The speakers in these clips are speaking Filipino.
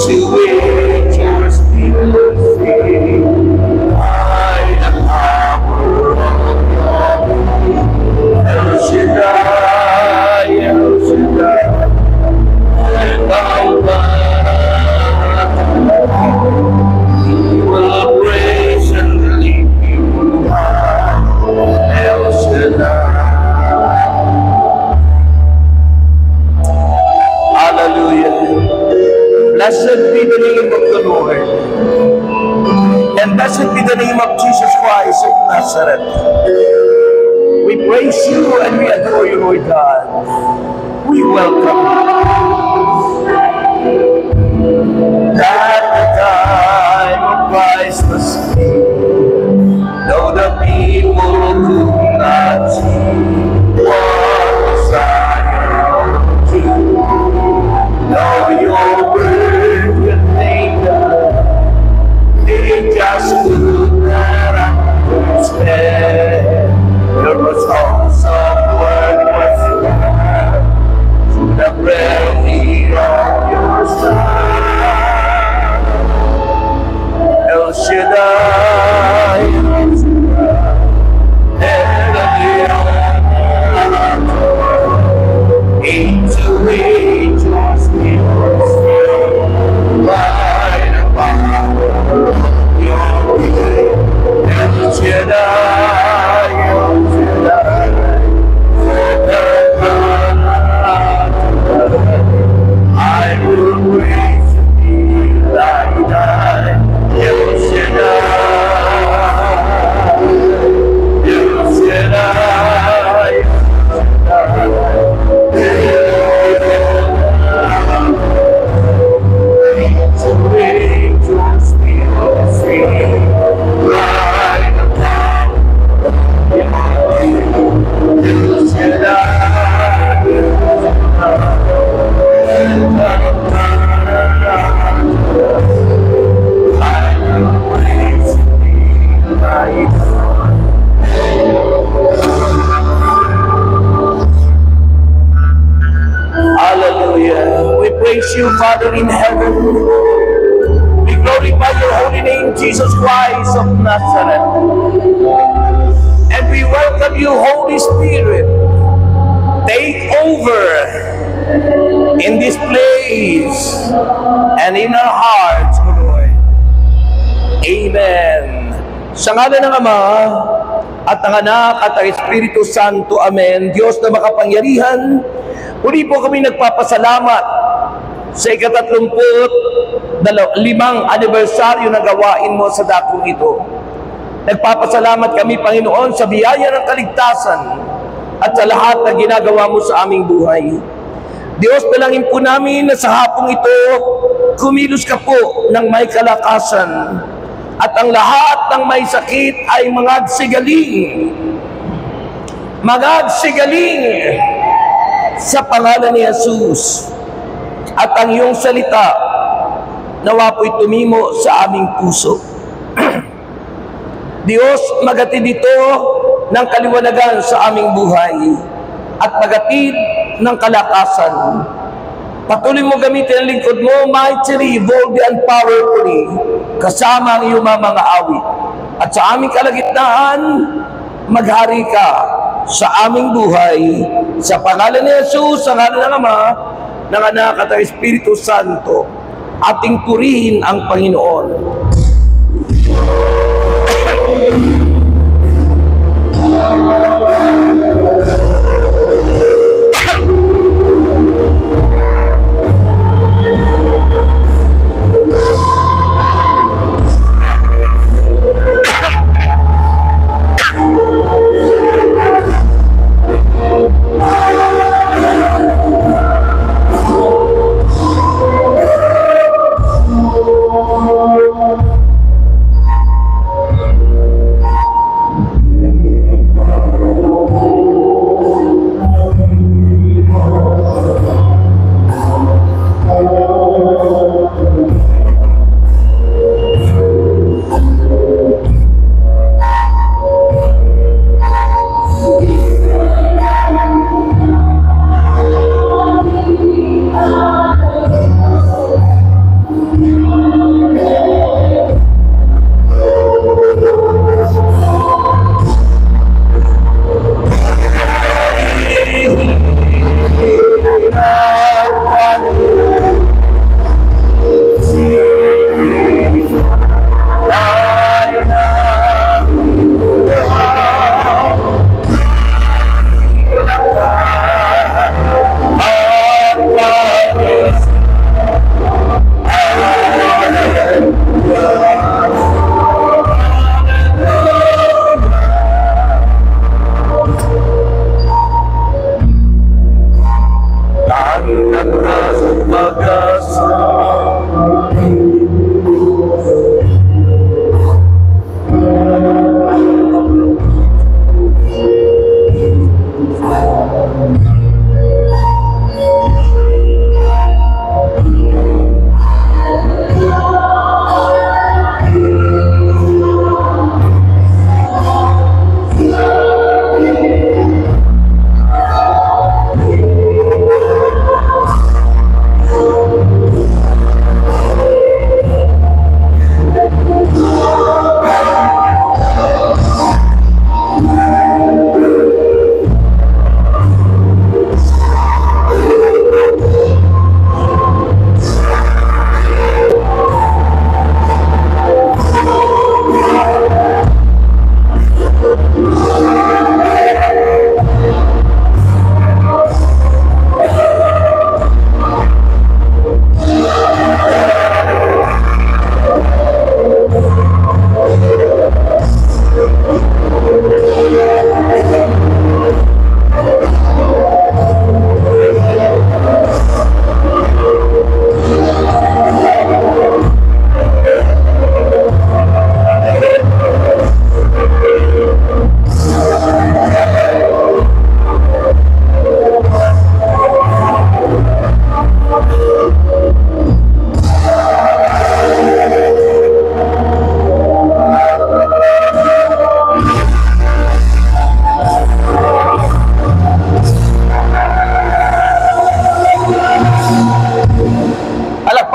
to which your spirit free. By the power of God, El Shaddai, El Shaddai, and we will praise and lift you high, El Shaddai. Hallelujah. Blessed be the name of the Lord. And blessed be the name of Jesus Christ of Nazareth. We praise you and we adore you, Lord God. We welcome you. At the time of Christmas, though the people could not see what Messiah to, though your word could make them, they just could not understand. There was also word was there to the brevity of your son, El Shaddai, and into angels by the power of your name, El Shaddai, El Shaddai, I will praise thee like that, El Shaddai, El Shaddai, to angels feel free, by the power of El Shaddai, I will praise thee like Hallelujah. We praise you, Father in heaven. We glorify your holy name, Jesus Christ of Nazareth. And we welcome you, Holy Spirit. Take over in this place and in our hearts, O Lord. Amen. Sa ngalan ng Ama at ng Anak at ng Espiritu Santo. Amen. Diyos na makapangyarihan, muli po kami nagpapasalamat sa ika-35 anibersaryo na gawain mo sa dakong ito. Nagpapasalamat kami, Panginoon, sa biyaya ng kaligtasan at sa lahat na ginagawa mo sa aming buhay. Diyos, dalangin po namin na sa hapong ito, kumilos ka po ng may kalakasan at ang lahat ng may sakit ay magsigaling. Magsigaling sa pangalan ni Jesus. At ang iyong salita nawa po'y tumimo sa aming puso. Diyos, magatid ito ng kaliwanagan sa aming buhay at magatid ng kalakasan. Patuloy mo gamitin ang lingkod mo, mightily, boldly, and powerfully, kasama ang iyong mga awit. At sa aming kalagitnaan, maghari ka sa aming buhay. Sa pangalan ni Jesus, sa ngalan ng Ama, ng Anak at ng Espiritu Santo, ating purihin ang Panginoon.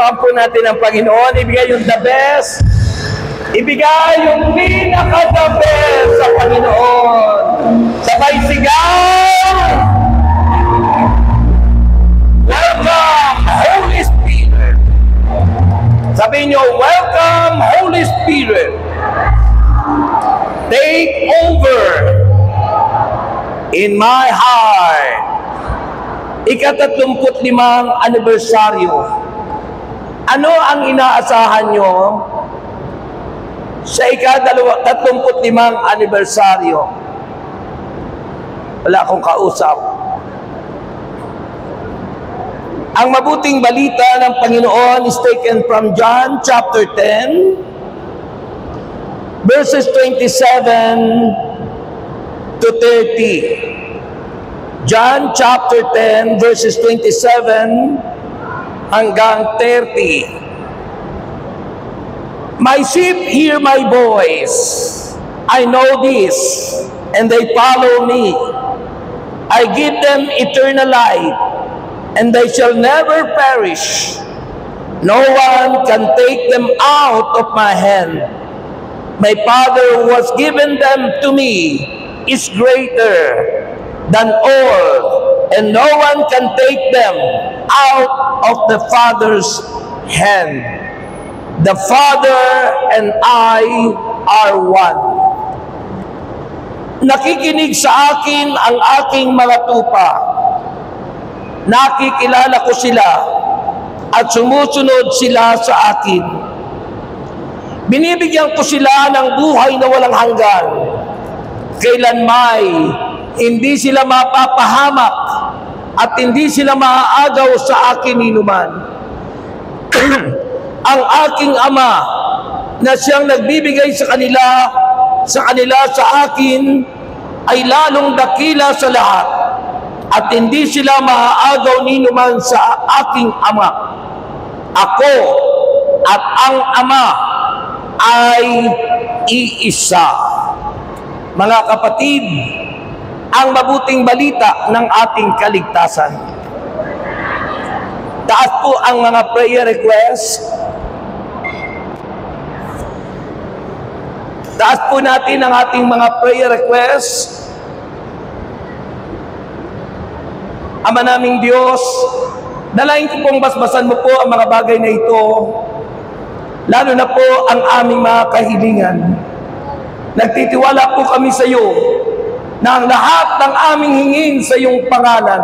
Palakpakan po natin ang Panginoon. Ibigay yung the best. Ibigay yung pinaka-the best sa Panginoon. Sabay sigaw! Welcome, Holy Spirit. Sabihin nyo, welcome, Holy Spirit. Take over in my heart. Ika-35 anibersaryo. Ano ang inaasahan nyo sa ika-35 anibersaryo? Wala akong kausap. Ang mabuting balita ng Panginoon is taken from John chapter 10, verses 27 to 30. John chapter 10, verses 27 hanggang 30. My sheep hear my voice. I know this, and they follow me. I give them eternal life, and they shall never perish. No one can take them out of my hand. My Father who has given them to me is greater than all, and no one can take them out of the Father's hand. The Father and I are one. Nakikinig sa akin ang aking mga tupa. Nakikilala ko sila at sumusunod sila sa akin. Binibigyan ko sila ng buhay na walang hanggan. Kailanmay hindi sila mapapahamak at hindi sila maaagaw sa akin inuman. Ang aking Ama na siyang nagbibigay sa kanila sa akin ay lalong dakila sa lahat at hindi sila maaagaw ninuman sa aking Ama. Ako at ang Ama ay iisa. Mga kapatid, ang mabuting balita ng ating kaligtasan. Taas po ang mga prayer request. Taas po natin ang ating mga prayer request. Ama naming Diyos, dalain ko pong basbasan mo po ang mga bagay na ito, lalo na po ang aming mga kahilingan. Nagtitiwala po kami sa iyo na ang lahat ng aming hingin sa iyong pangalan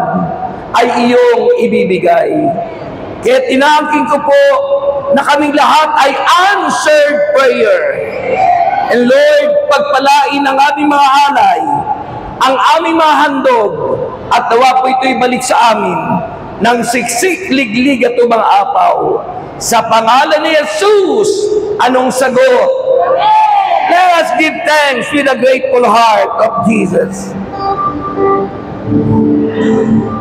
ay iyong ibibigay. Kaya tinaangkin ko po na kaming lahat ay answered prayer. And Lord, pagpalain ang aming mga alay, ang aming mga handog, at nawa po ito'y balik sa amin ng siksik, liglig at mga apaw. Sa pangalan ni Jesus, anong sagot? Let us give thanks with a grateful heart of Jesus.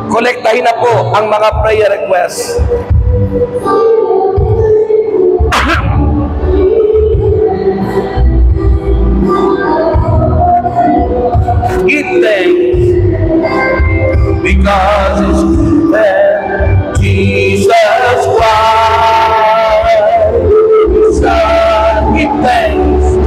Kolektahin na po ang mga prayer requests. Give thanks because it's given Jesus Christ. Son, give thanks.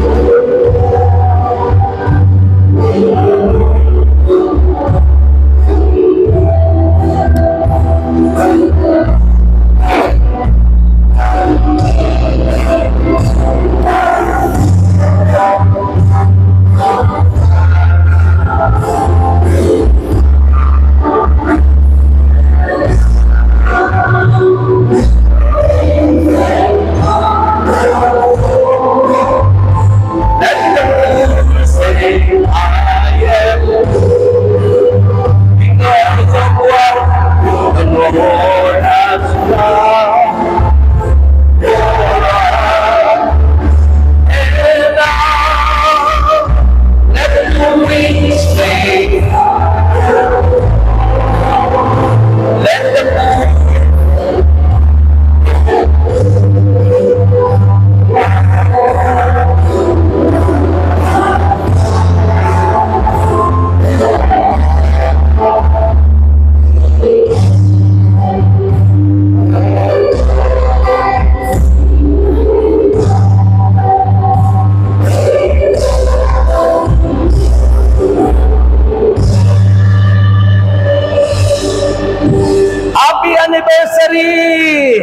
anniversary!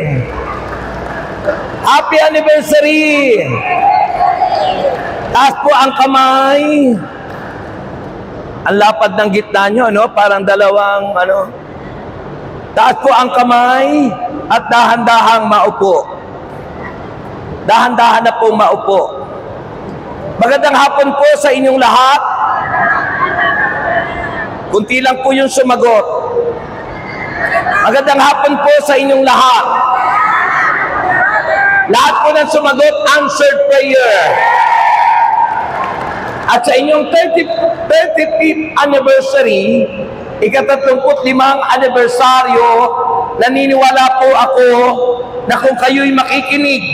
Happy anniversary! Taas po ang kamay. Ang lapad ng gitna nyo, no? Parang dalawang, ano. Taas po ang kamay at dahan-dahang maupo. Dahan-dahan na pong maupo. Magandang hapon po sa inyong lahat. Kunti lang po yung sumagot. Magandang hapon po sa inyong lahat. Lahat po ng sumagot, answered prayer. At sa inyong 35th anniversary, ika-35 anibersaryo, naniniwala po ako na kung kayo'y makikinig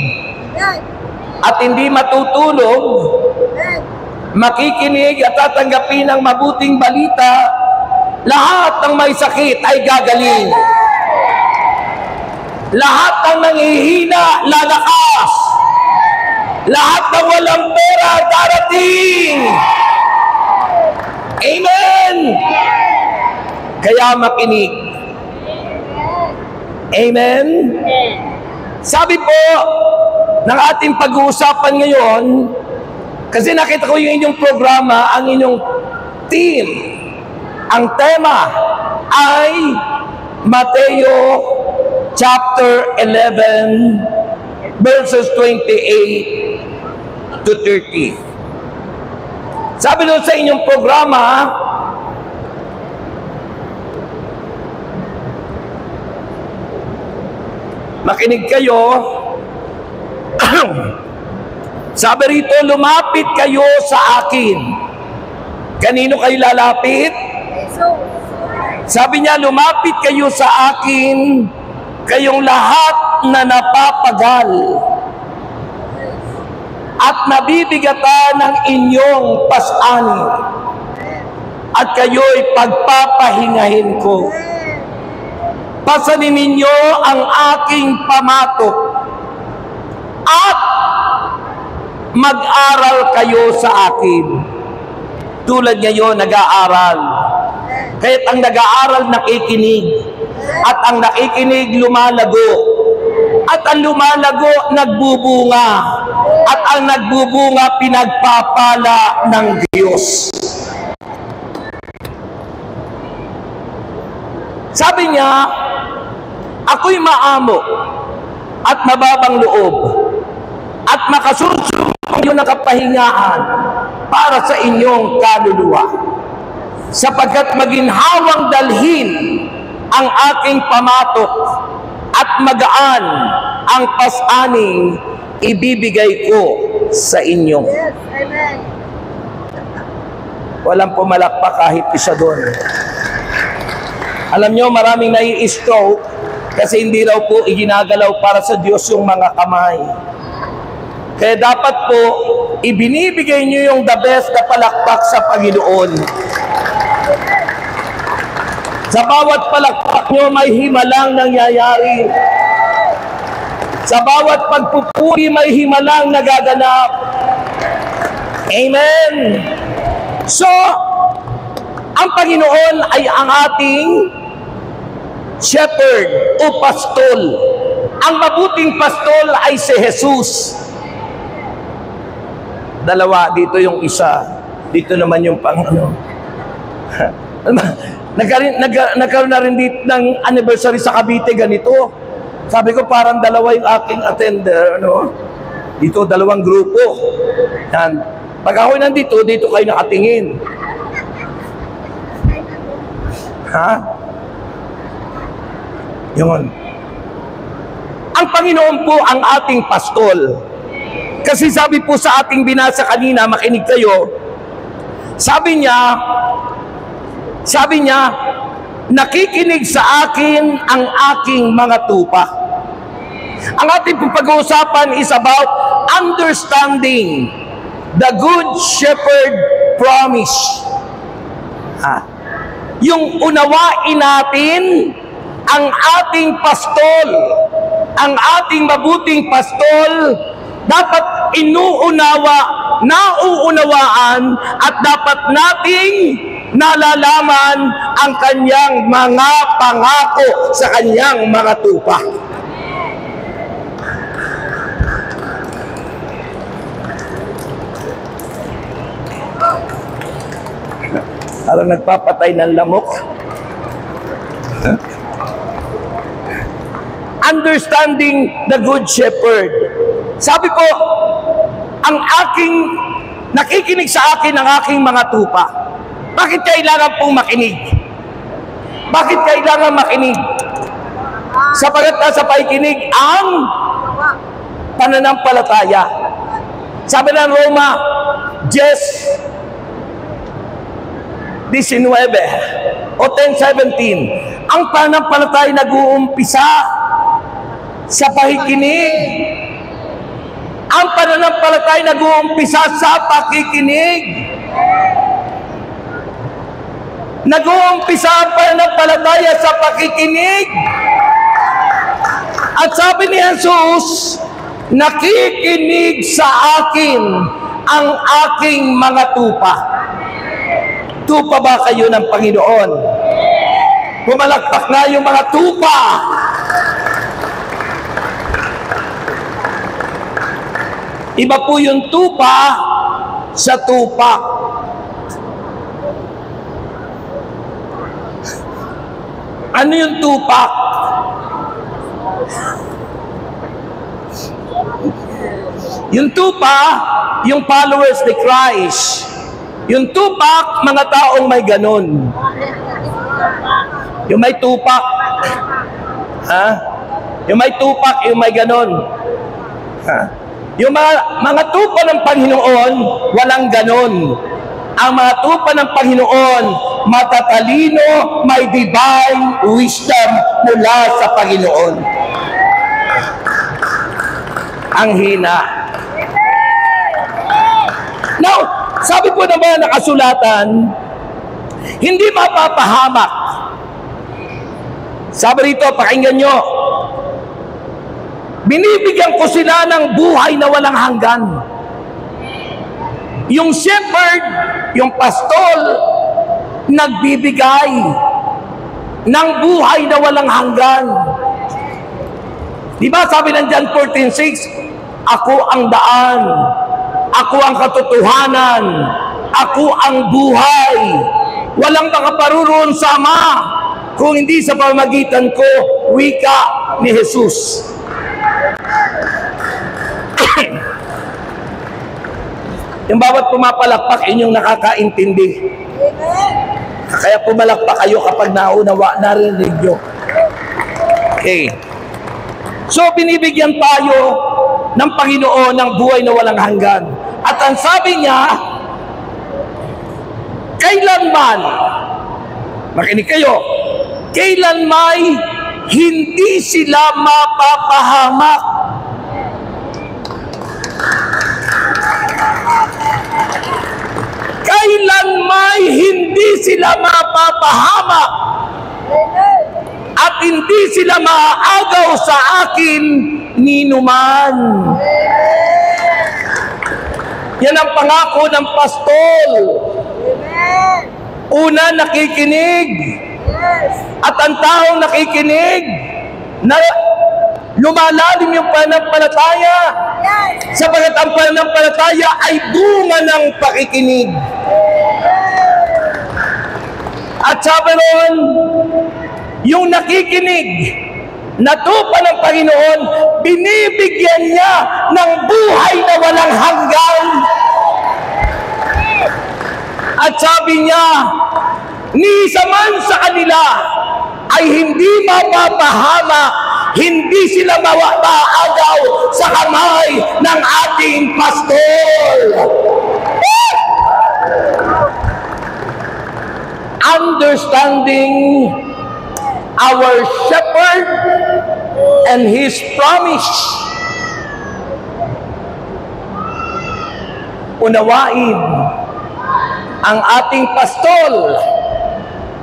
at hindi matutulog, makikinig at tatanggapin ng mabuting balita, lahat ng may sakit ay gagaling. Lahat ng nanghihina, lalakas. Lahat ng walang pera, darating. Amen! Kaya makinig. Amen? Sabi po ng ating pag-uusapan ngayon, kasi nakita ko yung inyong programa, ang inyong team, ang tema ay Mateo chapter 11 verses 28 to 30. Sabi doon sa inyong programa, makinig kayo. Sabi rito, lumapit kayo sa akin. Kanino kayo lalapit? Sabi niya, lumapit kayo sa akin, kayong lahat na napapagal at nabibigatan ng inyong pasanin, at kayo'y pagpapahingahin ko. Pasanin ninyo ang aking pamatok at mag-aral kayo sa akin. Tulad ngayon, nag-aaral. Kaya't ang nag-aaral nakikinig, at ang nakikinig lumalago, at ang lumalago nagbubunga, at ang nagbubunga pinagpapala ng Diyos. Sabi niya, ako'y maamo at mababang loob at makasusumbong yun ng kapahingaan para sa inyong kaluluwa, sapagkat maginhawang dalhin ang aking pamatok at magaan ang pasaning ibibigay ko sa inyo. Yes, amen. Walang pumalakpak kahit isa doon. Alam nyo, maraming nai-stroke kasi hindi raw po iginagalaw para sa Diyos yung mga kamay. Kaya dapat po, ibinibigay nyo yung the best na palakpak sa Panginoon. Sa bawat palakpak nyo, may himalang nangyayari. Sa bawat pagpupuri, may himalang nagaganap. Amen! So, ang Panginoon ay ang ating shepherd o pastol. Ang mabuting pastol ay si Jesus. Dalawa, dito yung isa. Dito naman yung pang-ano. Nagkaroon na rin dito ng anniversary sa Cavite, ganito. Sabi ko, parang dalawa yung aking attender. Ano? Dito, dalawang grupo. Yan. Pag ako nandito, dito kayo nakatingin. Ha? Yun. Ang Panginoon po ang ating pastol. Kasi sabi po sa ating binasa kanina, makinig kayo, sabi niya, nakikinig sa akin ang aking mga tupa. Ang ating pag-uusapan is about understanding the Good Shepherd promise. Yung unawain natin ang ating pastol, ang ating mabuting pastol, dapat nauunawaan at dapat nating nalalaman ang kanyang mga pangako sa kanyang mga tupa. Parang nagpapatay ng lamok. Understanding the Good Shepherd. Sabi po, nakikinig sa akin ang aking mga tupa. Bakit kailangan pong makinig? Bakit kailangan makinig? Sapagat nasa pakikinig ang pananampalataya. Sabi ng Roma 10:19 o 10:17, ang pananampalataya nag-uumpisa sa pakikinig. Ang pananampalataya nag-uumpisa sa pakikinig. Nag-uumpisa ang pananampalataya sa pakikinig. At sabi ni Jesus, nakikinig sa akin ang aking mga tupa. Tupa ba kayo ng Panginoon? Pumalakpak na yung mga tupa. Iba po yung tupa sa tupak. Ano yung tupak? Yung tupa, yung followers ni Christ. Yung tupak, mga taong may ganon. Yung may tupak. Ha? Yung may tupak, yung may ganon. Ha? Yung mga tupa ng Panginoon, walang ganon. Ang mga tupa ng Panginoon, matatalino, may divine wisdom mula sa Panginoon. Ang hina. Now, sabi po naman nakasulatan, hindi mapapahamak. Sabi rito, pakinggan nyo, binibigyan ko sila ng buhay na walang hanggan. Yung shepherd, yung pastol, nagbibigay ng buhay na walang hanggan. Diba sabi ng John 14:6, ako ang daan, ako ang katotohanan, ako ang buhay. Walang makaparuroon sa Ama kung hindi sa pamamagitan ko, wika ni Jesus. Yung bawat pumapalakpak, inyong nakakaintindi. Kaya pumalakpak kayo kapag narinig nyo. Okay. So, binibigyan tayo ng Panginoon ng buhay na walang hanggan. At ang sabi niya, kailanman, makinig kayo, kailanman hindi sila mapapahamak. Kailanman hindi sila mapapahamak at hindi sila maaagaw sa akin ninuman. Yan ang pangako ng pastol. Una, nakikinig. At ang taong nakikinig, na lumalalim yung pananampalataya. Sapagat ang pananampalataya ay bunga ng pakikinig. At sabi ron, yung nakikinig, natupa ng Panginoon, binibigyan niya ng buhay na walang hanggan. At sabi niya, ni isa man sa kanila ay hindi mapapahama, hindi sila maagaw sa kamay ng ating pastol. Understanding our shepherd and his promise. Unawain ang ating pastol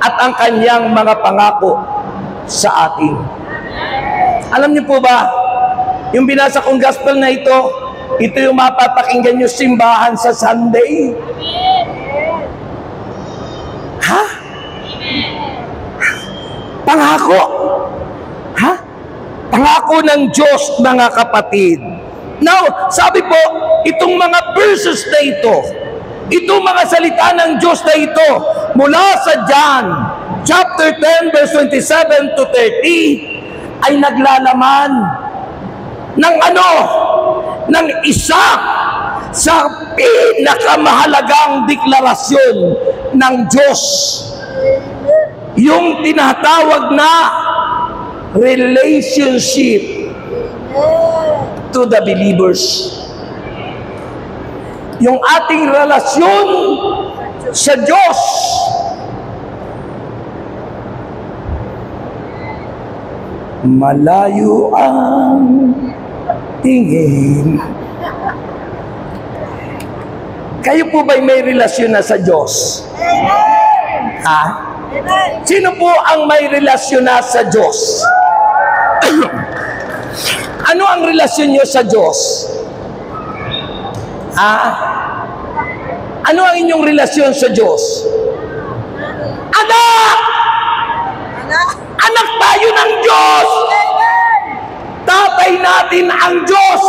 at ang kanyang mga pangako sa atin. Alam niyo po ba, yung binasa kong gospel na ito yung mapapakinggan niyo simbahan sa Sunday. Pangako. Ha? Pangako ng Diyos, mga kapatid. Now, sabi po, itong mga verses na ito, itong mga salita ng Diyos na ito, mula sa John, chapter 10, verse 27 to 30, ay naglalaman ng ano? Ng isa sa pinakamahalagang deklarasyon ng Diyos. Yung tinatawag na relationship to the believers. Yung ating relasyon sa Diyos. Malayo ang tingin. Kayo po ba'y may relasyon na sa Diyos? Ha? Sino po ang may relasyon na sa Diyos? Ano ang relasyon niyo sa Diyos? Ha? Ano ang inyong relasyon sa Diyos? Anak! Anak tayo ng Diyos! Tatay natin ang Diyos!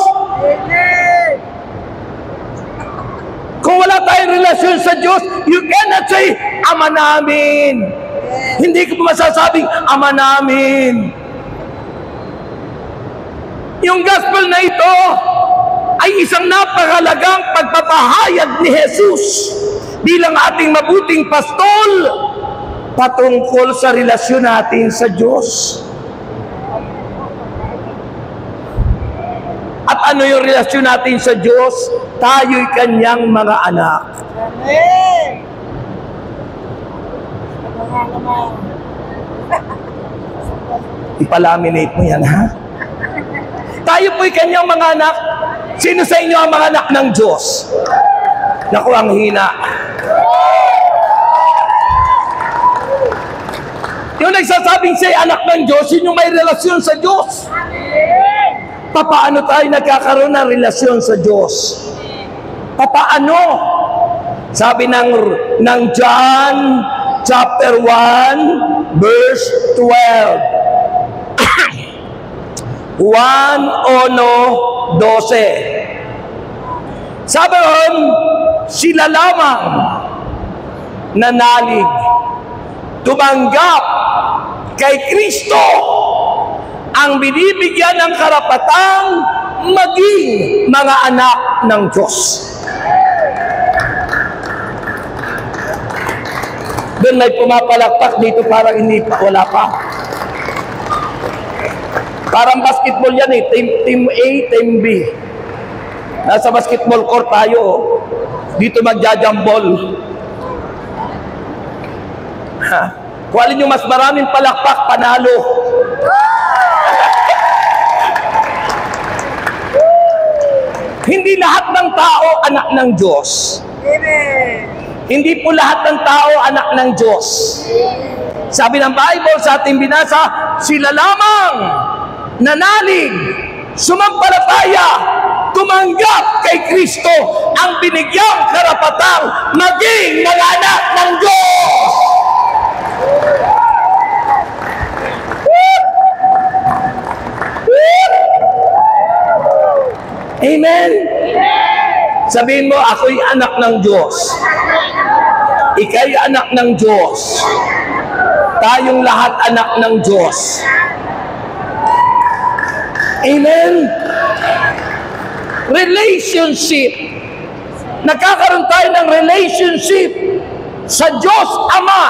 Kung wala tayong relasyon sa Diyos, you cannot say, Ama namin. Hindi ko masasabing, Ama namin. Yung gospel na ito ay isang napakalagang pagpapahayag ni Jesus bilang ating mabuting pastol patungkol sa relasyon natin sa Diyos. At ano yung relasyon natin sa Diyos? Tayo'y kanyang mga anak. Amen. Ipalaminate mo yan, ha? Tayo po'y kanyang mga anak. Sino sa inyo ang mga anak ng Diyos? Naku, ang hina. Yung nagsasabing siya'y anak ng Diyos, yun yung may relasyon sa Diyos. Papaano tayo nagkakaroon ng relasyon sa Diyos? Papaano? Sabi ng John chapter 1 verse 12. 1:12. Sabi ron, sila lamang nanalig, tumanggap kay Kristo ang binibigyan ng karapatang maging mga anak ng Diyos. Doon may pumapalakpak, dito parang hindi pa, wala pa. Parang basketball yan eh, team A, team B. Nasa basketball court tayo, dito magjajambol. Ha? Kung alin yung mas maraming palakpak, panalo. Hindi lahat ng tao anak ng Diyos. Amen. Hindi po lahat ng tao anak ng Diyos. Sabi ng Bible sa ating binasa, sila lamang nanalig, sumampalataya, tumanggap kay Kristo ang binigyang karapatang maging mga anak ng Diyos. Amen? Sabihin mo, ako'y anak ng Diyos. Ika'y anak ng Diyos. Tayong lahat anak ng Diyos. Amen? Relationship. Nagkakaroon tayo ng relationship sa Diyos Ama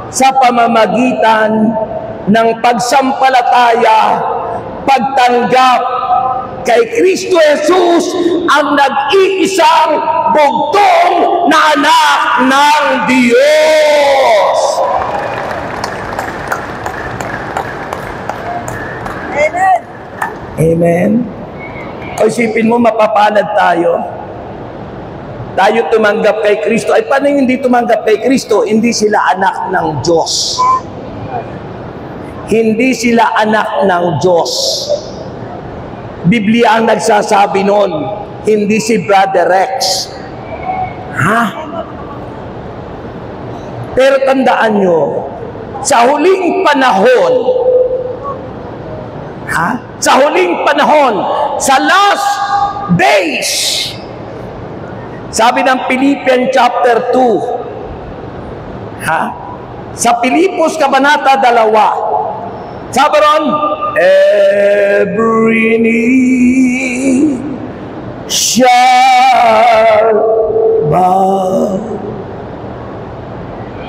sa pamamagitan ng pagsampalataya, pagtanggap kay Kristo Jesus ang nag-iisang bugtong na anak ng Diyos. Amen. Amen. O isipin mo, mapapalad tayo. Tayo tumanggap kay Kristo. Ay, paano hindi tumanggap kay Kristo? Hindi sila anak ng Diyos. Hindi sila anak ng Diyos. Biblia ang nagsasabi nun, hindi si Brother Rex. Ha? Pero tandaan nyo, sa huling panahon, sa huling panahon, sa last days, sabi ng Philippians chapter 2, sa Pilipos Kabanata 2, sabi ron, every knee shall bow,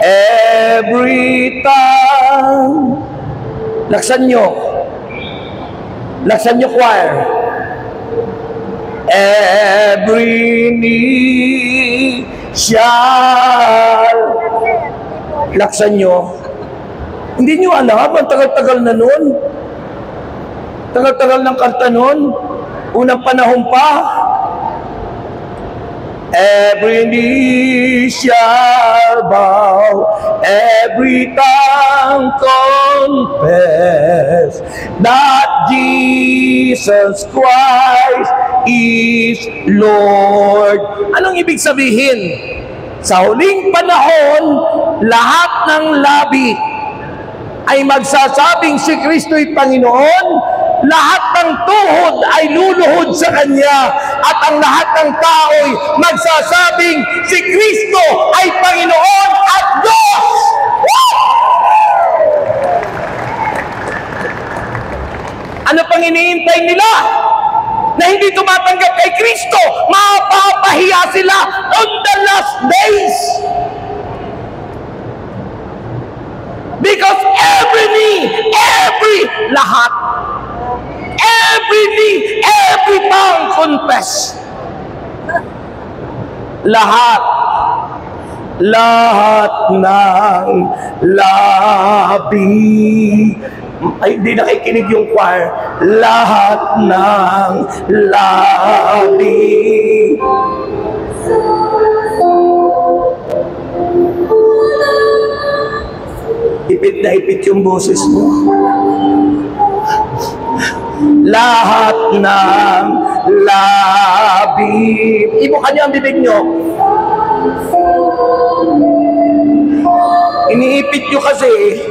every tongue, laksan nyo choir, every knee shall, laksan nyo. Hindi nyo alam, ang tagal-tagal na nun. Tagal-tagal ng kanta nun. Unang panahon pa. Every knee shall bow, every tongue confess that Jesus Christ is Lord. Anong ibig sabihin? Sa huling panahon, lahat ng labi ay magsasabing si Kristo'y Panginoon, lahat ng tuhod ay luluhod sa Kanya, at ang lahat ng tao'y magsasabing si Kristo ay Panginoon at Diyos! Ano pang iniintay nila? Na hindi tumatanggap kay Kristo, mapapahiya sila on the last days. Because lahat, every knee, every tongue confess. Lahat ng labi, ay hindi nakikinig yung choir, lahat ng labi, ipit na ipit yung boses mo. Lahat ng labi, ibuka niyo ang bibig niyo. Iniipit niyo kasi.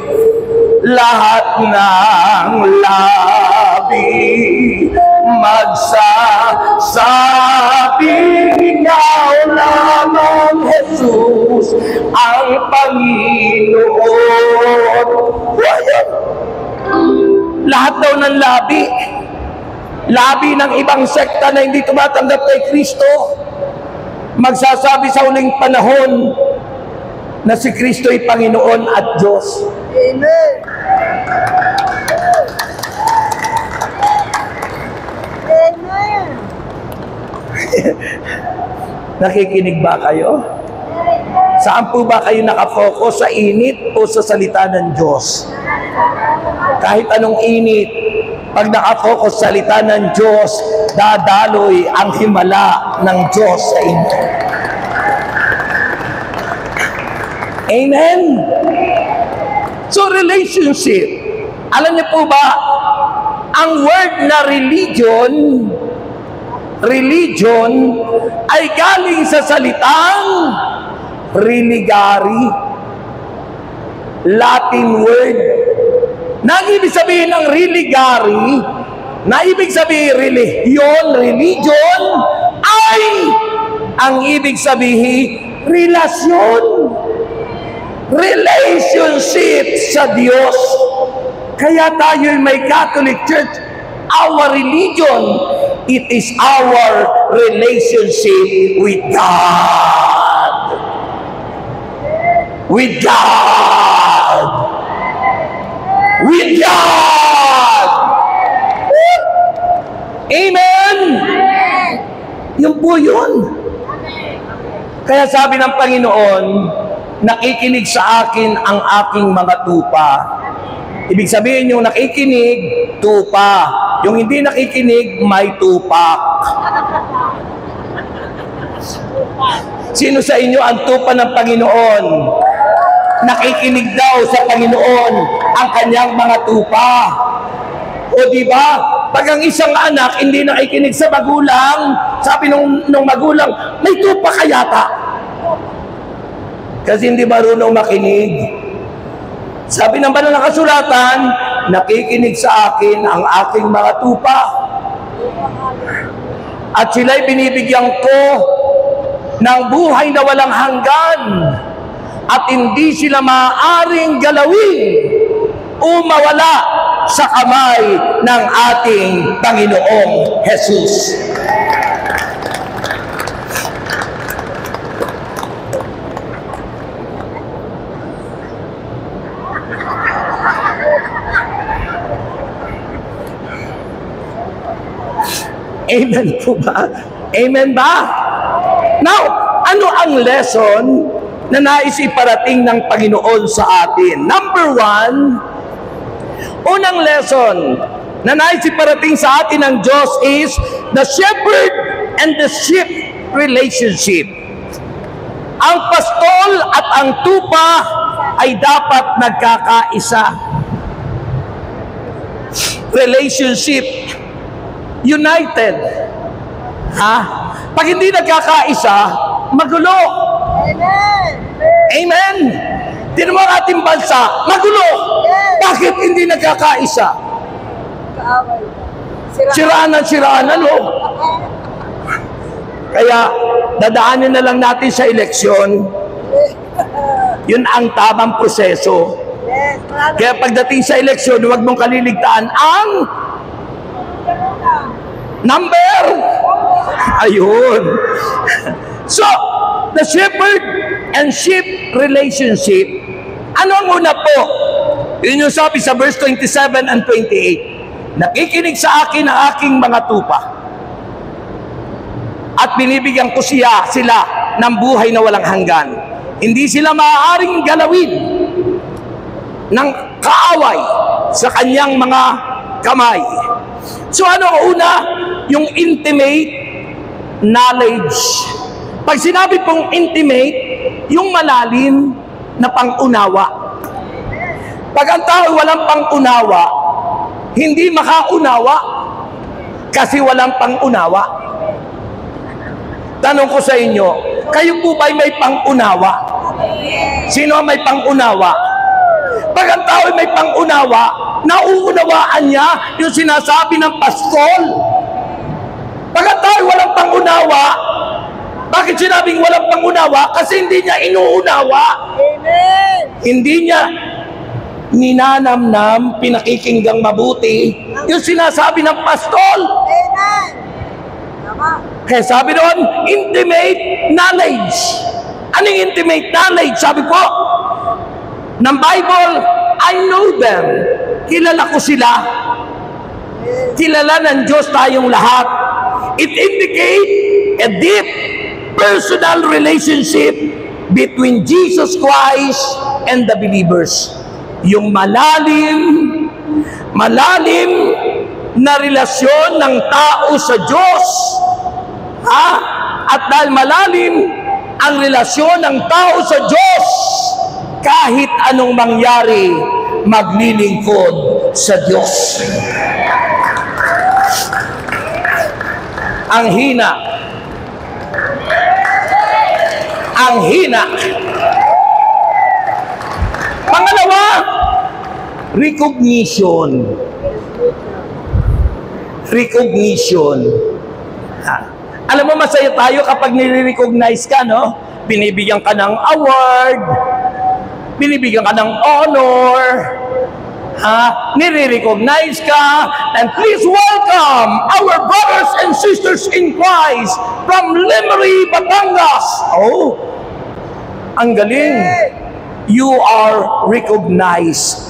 Lahat ng labi magsasabing ikaw lamang Jesus ang Panginoon. Lahat daw ng labi ng ibang sekta na hindi tumatanggap kay Kristo, magsasabi sa huling panahon na si Kristo'y Panginoon at Diyos. Amen. Amen. Nakikinig ba kayo? Saan po ba kayo nakafocus? Sa init o sa salita ng Diyos? Kahit anong init, pag nakafocus sa salita ng Diyos, dadaloy ang himala ng Diyos sa inyo. Amen? So, relationship. Alam niyo po ba, ang word na religion ay galing sa salitang religare. Latin word. Na ibig sabihin ng religare, na ibig sabihin religion, ay ang ibig sabihin relasyon. Relationship sa Diyos. Kaya tayo may Catholic Church. Our religion, it is our relationship with God. With God. With God. Amen. Yun po yun. Kaya sabi ng Panginoon, nakikinig sa akin ang aking mga tupa. Ibig sabihin yung nakikinig, tupa. Yung hindi nakikinig, may tupak. Sino sa inyo ang tupa ng Panginoon? Nakikinig daw sa Panginoon ang kanyang mga tupa. O di ba? Pag ang isang anak hindi nakikinig sa magulang, sabi nung magulang, may tupa ka yata. Kasi hindi marunong makinig. Sabi ng banal na kasulatan, nakikinig sa akin ang aking mga tupa. At sila'y binibigyan ko ng buhay na walang hanggan. At hindi sila maaaring galawin o mawala sa kamay ng ating Panginoong Jesus. Amen po ba? Amen ba? Now, ano ang lesson na nais iparating ng Panginoon sa atin? Number one, unang lesson na nais iparating sa atin ng Diyos is the shepherd and the sheep relationship. Ang pastol at ang tupa ay dapat nagkakaisa. Relationship. United. Ha? Pag hindi nagkakaisa, magulo. Amen. Amen? Tignan mo ang ating bansa, magulo. Bakit hindi nagkakaisa? Kaaway. Siraan, ano? Kaya, dadaanin na lang natin sa eleksyon. Yun ang tamang proseso. Yes. Kaya pagdating sa eleksyon, huwag mong kaliligtaan ang number. Ayun. So, the shepherd and sheep relationship, ano ang una po? Yun yung sabi sa verse 27 and 28. Nakikinig sa akin ang aking mga tupa. At binibigyan ko sila ng buhay na walang hanggan. Hindi sila maaaring galawin ng kaaway sa kanyang mga kamay. So ano ang una? Yung intimate knowledge. Pag sinabi pong intimate, yung malalim na pangunawa. Pag ang tao walang pangunawa, hindi makaunawa kasi walang pangunawa. Tanong ko sa inyo, kayo po ba'y may pangunawa? Sino ang may pangunawa? Pag ang tao ay may pangunawa, nauunawaan niya yung sinasabi ng pastol. Pag ang tao ay walang pangunawa, bakit sinabing walang pangunawa? Kasi hindi niya inuunawa. Amen. Hindi niya ninanamnam, pinakikinggang mabuti yung sinasabi ng pastol. Amen. Tama. Kaya sabi doon, intimate knowledge. Anong intimate knowledge? Sabi po, ng Bible, I know them. Kilala ko sila. Kilala ng Diyos tayong lahat. It indicates a deep personal relationship between Jesus Christ and the believers. Yung malalim na relasyon ng tao sa Diyos. Ha? At dahil malalim ang relasyon ng tao sa Diyos, kahit anong mangyari, maglilingkod sa Diyos. Ang hina. Ang hina. Pangalawa, recognition. Recognition. Ha. Alam mo, masaya tayo kapag nire-recognize ka, no? Binibigyan ka ng award, binibigyan ka ng honor, ha? Nire-recognize ka, and please welcome our brothers and sisters in Christ from Lemery, Batangas. Oh, ang galing. You are recognized.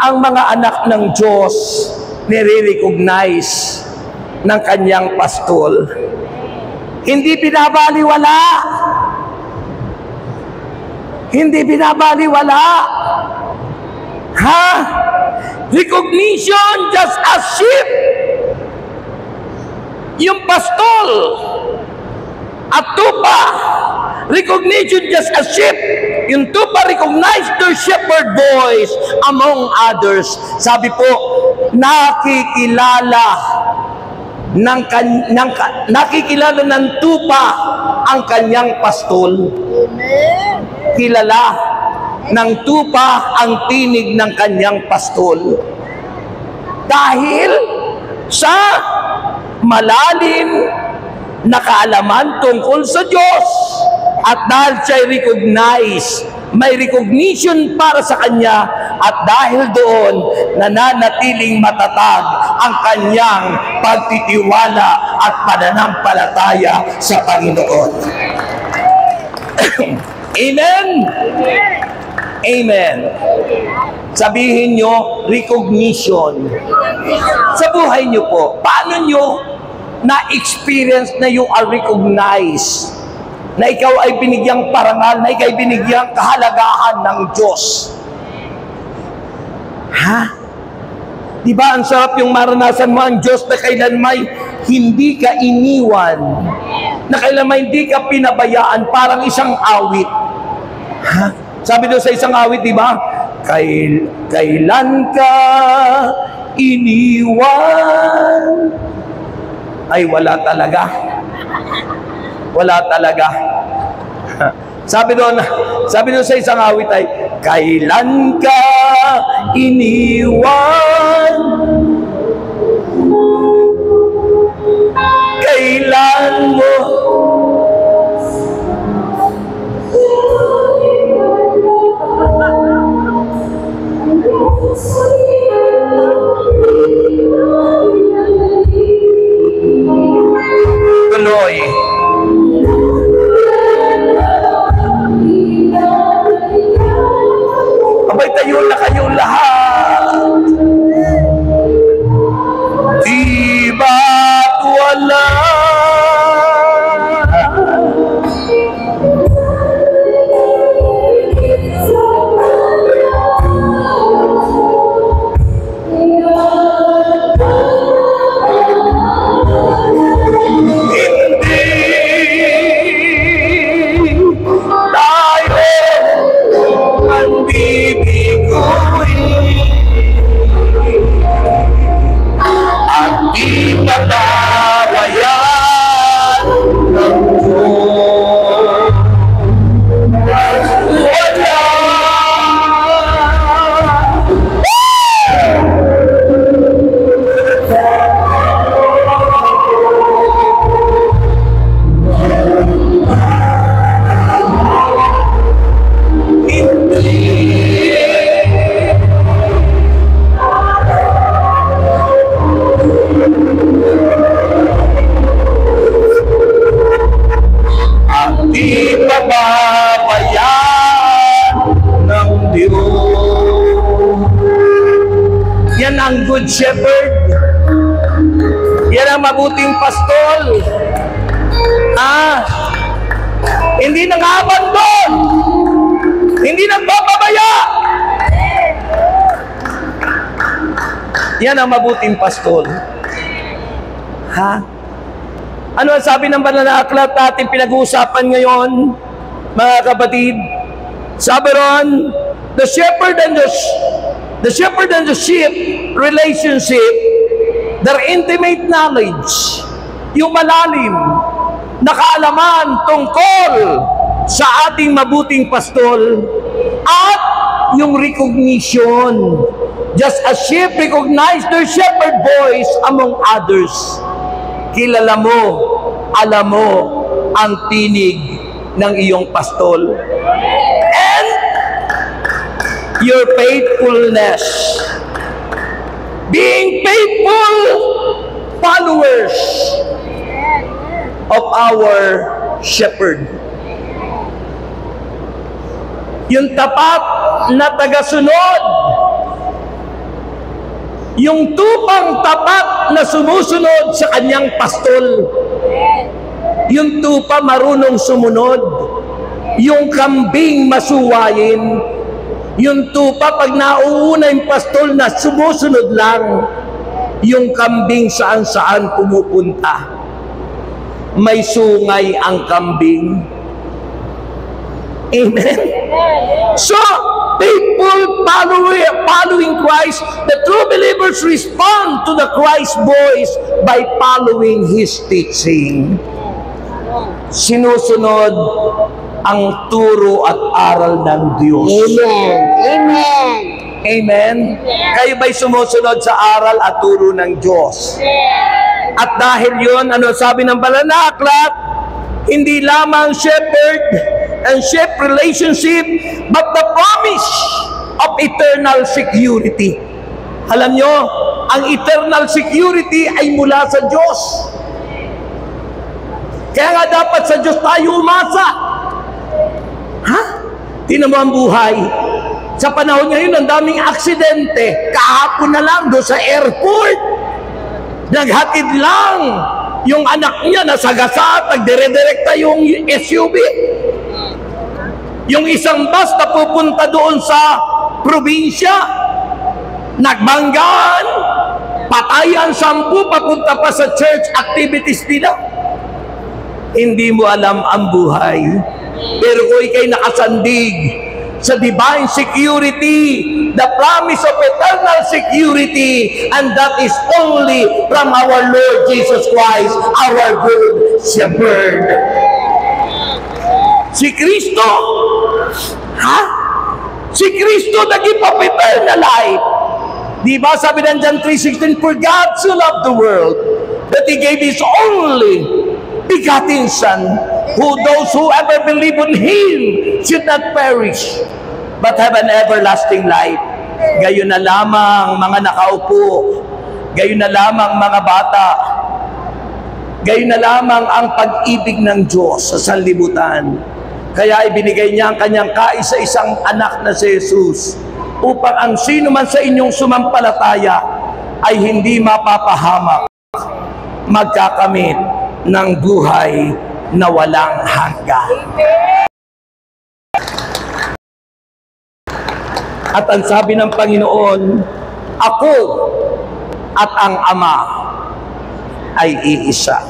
Ang mga anak ng Diyos nire-recognize ng kanyang pastol. Hindi binabaliwala. Hindi binabaliwala. Ha? Recognition just as sheep. Yung pastol at tupa, recognition just as sheep. Yung tupa recognize their shepherd voice among others. Sabi po, nakikilala ng tupa ang kanyang pastol. Amen. kilala ng tupa ang tinig ng kanyang pastol. Dahil sa malalim na kaalaman tungkol sa Diyos at dahil siya'y may recognition para sa kanya at dahil doon nananatiling matatag ang kanyang pagtitiwala at pananampalataya sa Panginoon. Amen? Amen. Sabihin nyo, recognition. Sa buhay nyo po, paano nyo na-experience na you are recognized? Na ikaw ay binigyang parangal, na ikaw ay binigyang kahalagahan ng Diyos. Ha? Di ba ang sarap yung maranasan mo ang Diyos na kailanman hindi ka iniwan, na kailanman hindi ka pinabayaan, parang isang awit. Ha? Sabi doon sa isang awit, di ba? Kailan ka iniwan? Ay, wala talaga. Wala talaga. Sabi doon sa isang awit ay, kailan ka iniwan? Kailan mo? Tuloy. Abay, tayo na kayong lahat. Di ba't wala? Yan ang good shepherd. Yan ang mabuting pastol. Hindi nang-abandon. Hindi nagpapabaya. Yan ang mabuting pastol. Ano ang sabi ng banal na aklat natin pinag-uusapan ngayon, mga kapatid? Sabi ron, the shepherd and the sheep relationship, their intimate knowledge, yung malalim na kaalaman tungkol sa ating mabuting pastol, at yung recognition, just as sheep recognize their shepherd voice among others. Kilala mo, alam mo ang tinig ng iyong pastol. And your faithfulness, being faithful followers of our shepherd. Yung tapat na tagasunod, yung tupang tapat na sumusunod sa kanyang pastol. Yung tupa marunong sumunod, yung kambing masuwayin, yung tupa pag nauuna yung pastol na sumusunod lang, yung kambing saan-saan pumupunta. May sungay ang kambing. Amen? So, faithful following Christ, the true believers respond to the Christ voice by following His teaching. Sinusunod ang turo at aral ng Diyos. Amen. Amen. Amen? Kayo ba'y sumusunod sa aral at turo ng Diyos? At dahil yun, ano sabi ng banal na aklat? Hindi lamang shepherd and sheep relationship, but the promise of eternal security. Alam nyo, ang eternal security ay mula sa Diyos. Kaya nga dapat sa Diyos tayo umasa. Ha? Tingnan mo ang buhay. Sa panahon ngayon, ang daming aksidente. Kahapon na lang doon sa airport. Naghatid lang yung anak niya na sagasat, nagdire-direkta yung SUV. Yung isang bus na pupunta doon sa probinsya, nagbanggaan, patayan 10, papunta pa sa church activities nila. Hindi mo alam ang buhay. Pero kung ikay nakasandig sa divine security, the promise of eternal security, and that is only from our Lord Jesus Christ, our good shepherd. Si Kristo, ha? Si Kristo nag-give up eternal life. Di ba sabi ng John 3:16, for God so loved the world that He gave His only begotten Son, who those who ever believe on Him should not perish, but have an everlasting life. Gayon na lamang mga nakaupo, gayon na lamang mga bata, gayon na lamang ang pag-ibig ng Diyos sa sanlibutan. Kaya ibinigay niya ang kanyang kaisa-isang anak na si Jesus, upang ang sino man sa inyong sumampalataya ay hindi mapapahamak, magkakamit ng buhay na walang hanggan. At ang sabi ng Panginoon, ako at ang Ama ay iisa.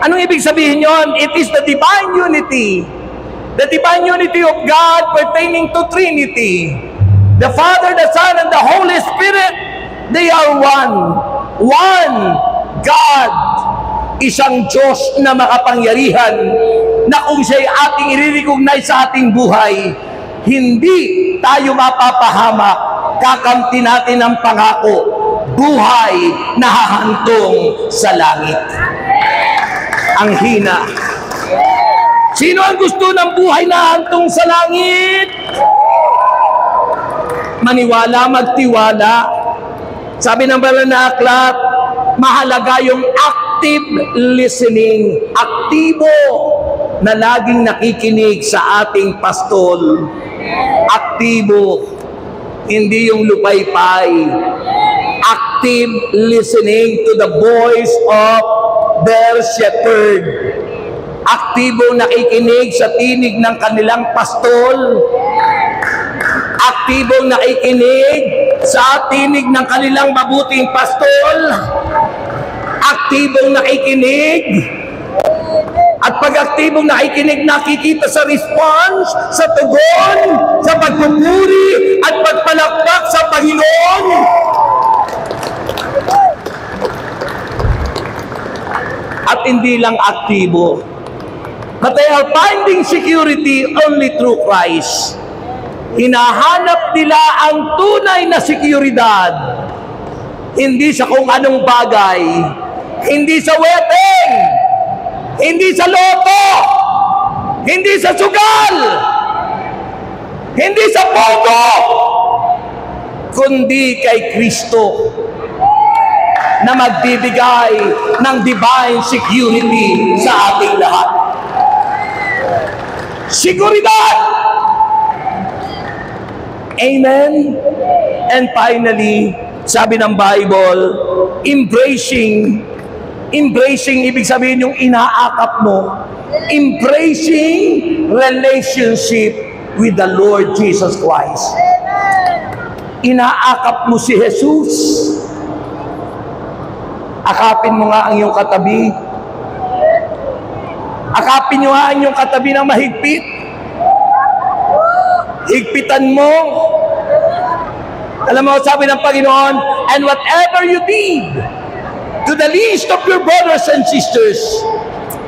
Anong ibig sabihin yon? It is the divine unity. The divine unity of God pertaining to Trinity. The Father, the Son, and the Holy Spirit, they are one. One God. Isang Diyos na makapangyarihan, na kung siya'y ating i-recognize sa ating buhay, hindi tayo mapapahamak. Kakamti natin ang pangako, buhay na hahantong sa langit. Ang hina. Sino ang gusto ng buhay na hahantong sa langit? Maniwala, magtiwala. Sabi ng banal na aklat, mahalaga yung active listening, aktibo na laging nakikinig sa ating pastol. Aktibo, hindi yung lupaypay. Active listening to the voice of their shepherd. Aktibong nakikinig sa tinig ng kanilang pastol. Aktibong nakikinig sa tinig ng kanilang mabuting pastol. Aktibong nakikinig. At pag aktibong nakikinig, nakikita sa response, sa tugon, sa pagpupuri at pagpalakpak sa Panginoon. At hindi lang aktibo, but they are finding security only through Christ. Hinahanap nila ang tunay na seguridad, hindi sa kung anong bagay, hindi sa wedding, hindi sa loto, hindi sa sugal, hindi sa pogo, kundi kay Kristo na magbibigay ng divine security sa ating lahat. Seguridad! Amen? And finally, sabi ng Bible, embracing, ibig sabihin yung inaakap mo, embracing relationship with the Lord Jesus Christ. Inaakap mo si Jesus. Akapin mo nga ang iyong katabi. Akapin nyo nga ang iyong katabi ng mahigpit. Higpitan mo. Alam mo, sabi ng Panginoon, and whatever you did to the least of your brothers and sisters,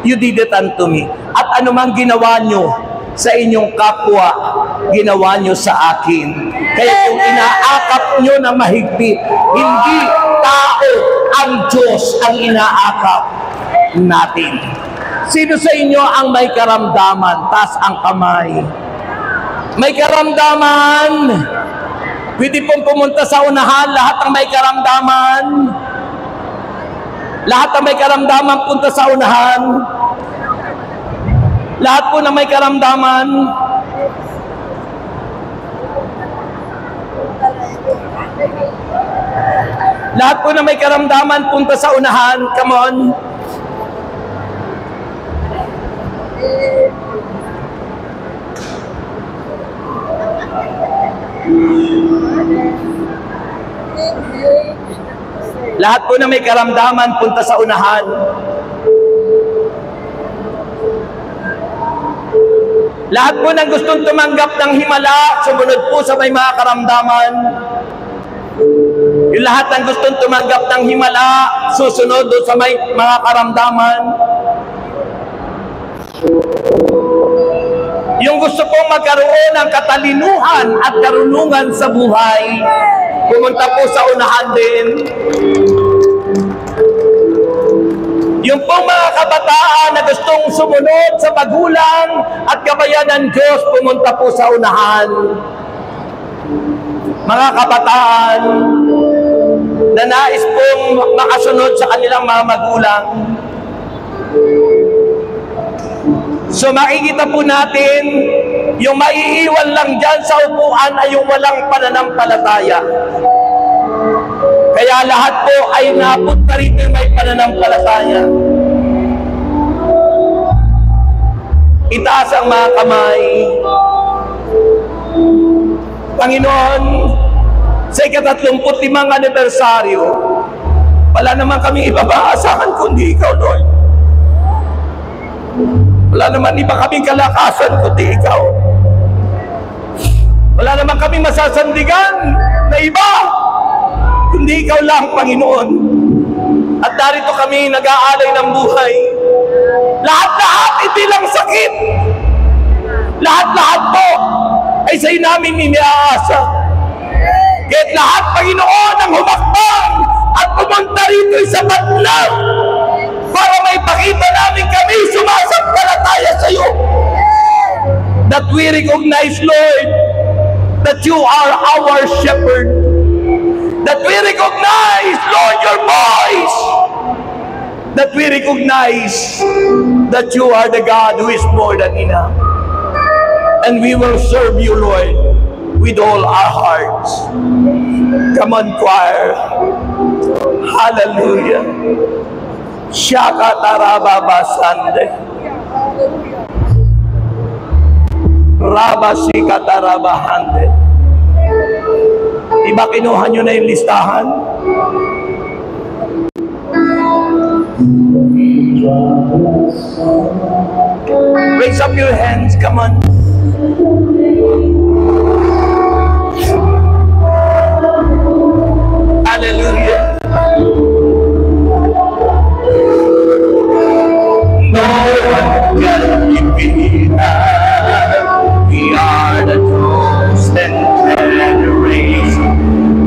you did it unto me. At anumang ginawa nyo sa inyong kapwa, ginawa nyo sa akin. Kaya kung inaakap nyo na mahigpit, hindi tao ang Diyos ang inaakap natin. Sino sa inyo ang may karamdaman? Taas ang kamay. May karamdaman? Pwede pong pumunta sa unahan, lahat ang may karamdaman. Lahat ang may karamdaman, punta sa unahan. Lahat po na may karamdaman. Lahat po na may karamdaman, punta sa unahan. Come on. Lahat po na may karamdaman, punta sa unahan. Lahat po na gustong tumanggap ng himala, sumunod po sa may mga karamdaman. Yung lahat ng gustong tumanggap ng himala, susunod doon sa may mga karamdaman. Yung gusto pong magkaroon ng katalinuhan at karunungan sa buhay, pumunta po sa unahan din. Yung pong mga kabataan na gustong sumunod sa magulang at kabayan ng Diyos, pumunta po sa unahan. Mga kabataan na nais pong makasunod sa kanilang mga magulang. So makikita po natin, yung maiiwan lang dyan sa upuan ay yung walang pananampalataya. Kaya lahat po ay napunta rito may pananampalataya. Itaas ang mga kamay. Panginoon, sa ika-35 anibersaryo, wala naman kami ibabaasahan kundi Ikaw, Lord. Wala naman iba kaming kalakasan kundi Ikaw. Wala naman kami masasandigan na iba kundi Ikaw lang, Panginoon. At darito kami nag-aalay ng buhay. Lahat-lahat, hindi lang sakit. Lahat-lahat po ay sa'yo namin iniaasa. Kaya't lahat, Panginoon, ang humakbang at pumunta rito sa batlang para may pakita namin kami sumasampalataya sa iyo. That we recognize, Lord, that you are our shepherd. That we recognize, Lord, your voice. That we recognize that you are the God who is more than enough. And we will serve you, Lord, with all our hearts. Come on, choir. Hallelujah. Shakatarababasande. Rabashikatarabahande. Diba kinuha nyo na yung listahan? Raise up your hands, come on. Hallelujah. No one can defeat us. We are the chosen generation.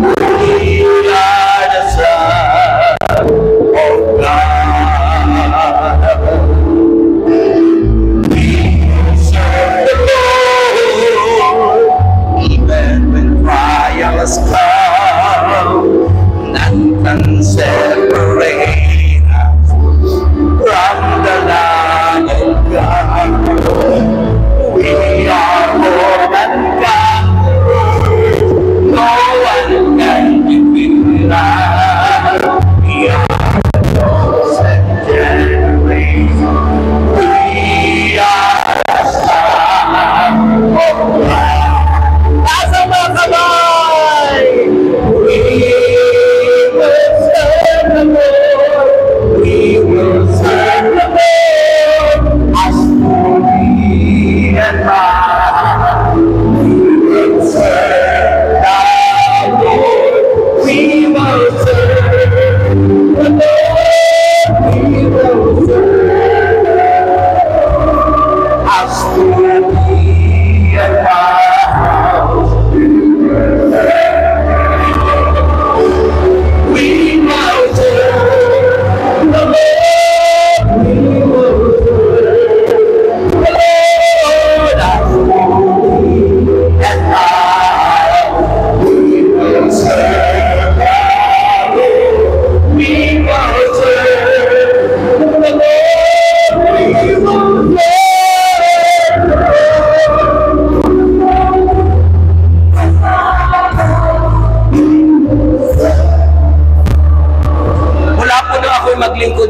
We are the son of God. We serve the Lord, even when trials come. None can separate us from the love of God. We are more than conquerors. No one can defeat us. We are the chosen generation. We are the son of God. Taas ang mga kamay! We will serve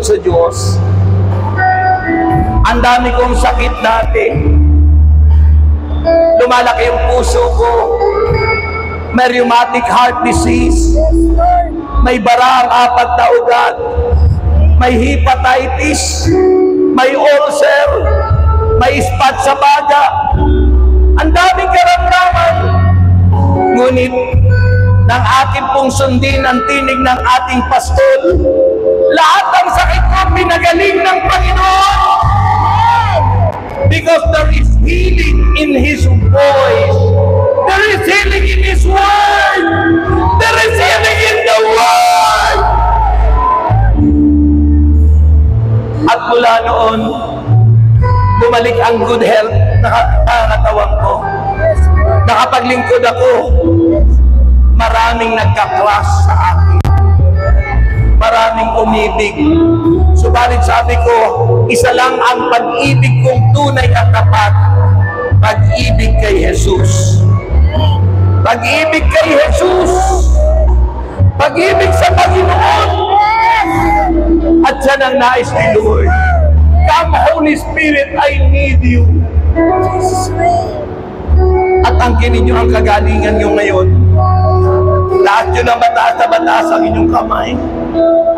lingkod sa Diyos. Ang dami kong sakit dati. Lumalaki yung puso ko. May rheumatic heart disease. May bara ang 4 na ugat. May hepatitis. May ulcer. May spot sa baga. Ang daming karamdaman. Ngunit, nang aking pong sundin ang tinig ng ating pastol, lahat ng sakit ko pinagaling ng Panginoon. Because there is healing in His voice. There is healing in His word. There is healing in the word. At mula noon, bumalik ang good health na katawan ko. Nakapaglingkod ako. Maraming nagka-crush sa akin. Maraming umibig. Subalit sabi ko, isa lang ang pag-ibig kong tunay at tapat. Pag-ibig kay Jesus. Pag-ibig kay Jesus. Pag-ibig sa Panginoon. At siya ang nais ni Lord. Come, Holy Spirit, I need you. At angkinin niyo ang kagalingan niyo ngayon. Lahat yun ang mataas na mataas ang inyong kamay.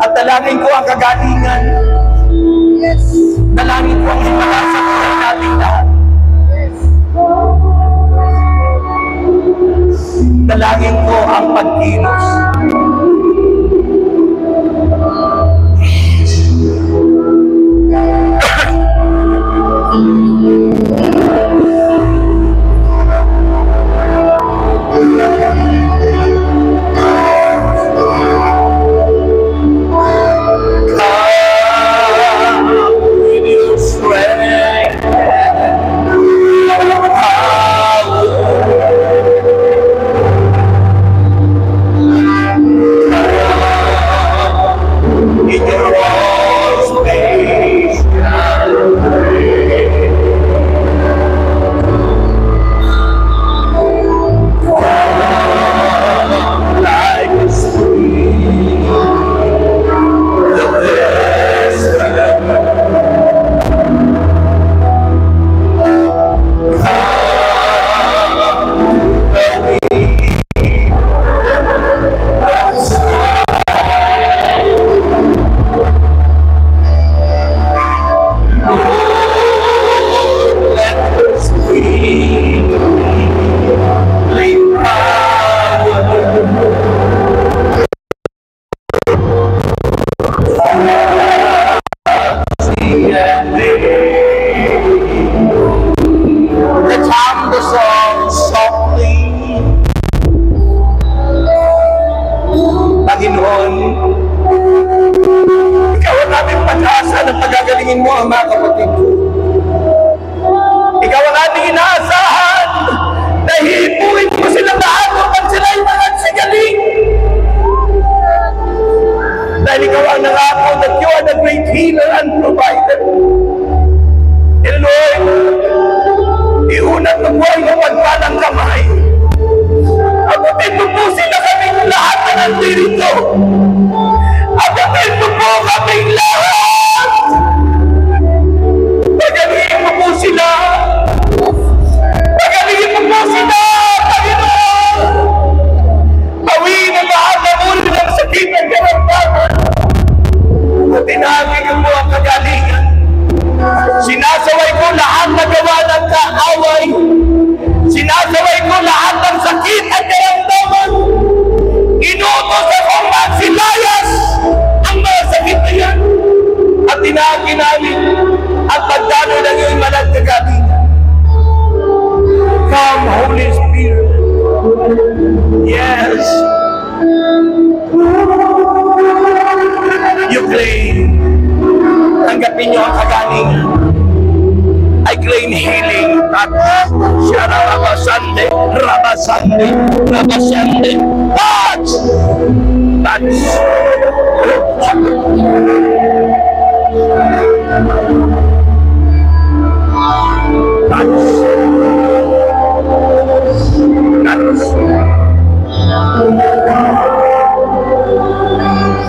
At dalangin ko ang kagalingan. Dalangin ko ang himala sa buhay natin lahat. Dalangin ko ang pagkilos.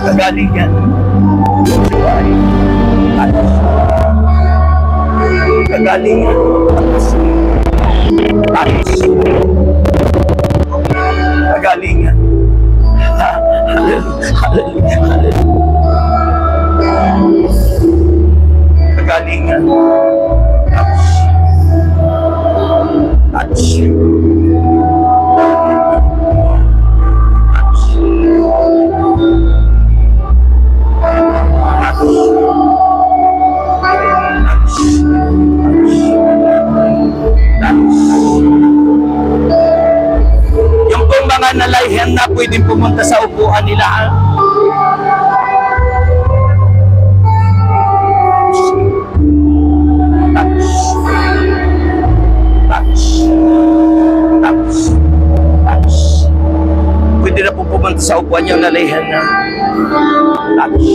Kagalingan. Kagalingan. Kagalingan. Hallelujah. Hallelujah. Hallelujah. Kagalingan. Touch. Yung pong mga nalayhan na pwedeng pumunta sa upuan nila. Touch. Pwede na po pumunta sa upuan yung nalayhan na. Touch.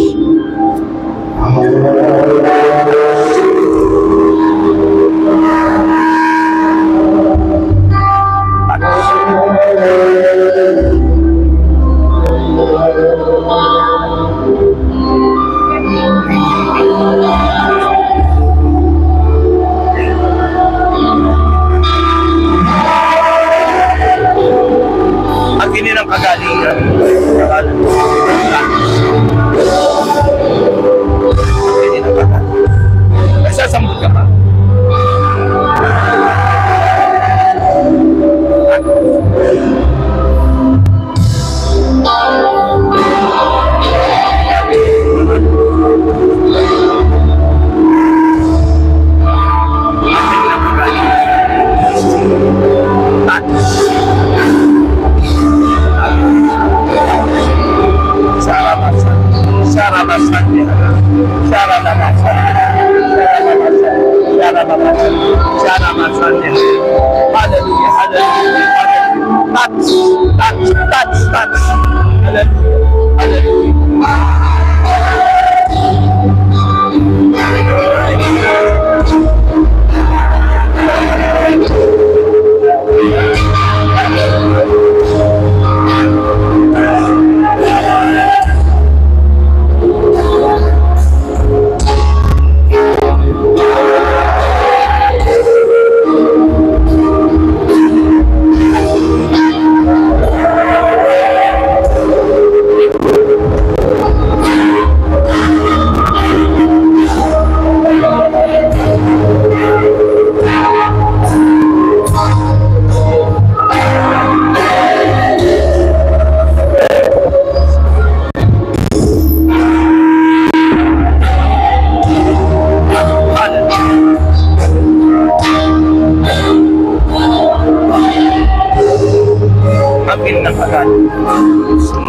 Aginin ang kagalingan. Aginin ang kagalingan. Nagsasambot ka pa. Hallelujah, hallelujah, hallelujah. Touch. Hallelujah, hallelujah. Amin ng kagalingan. Sa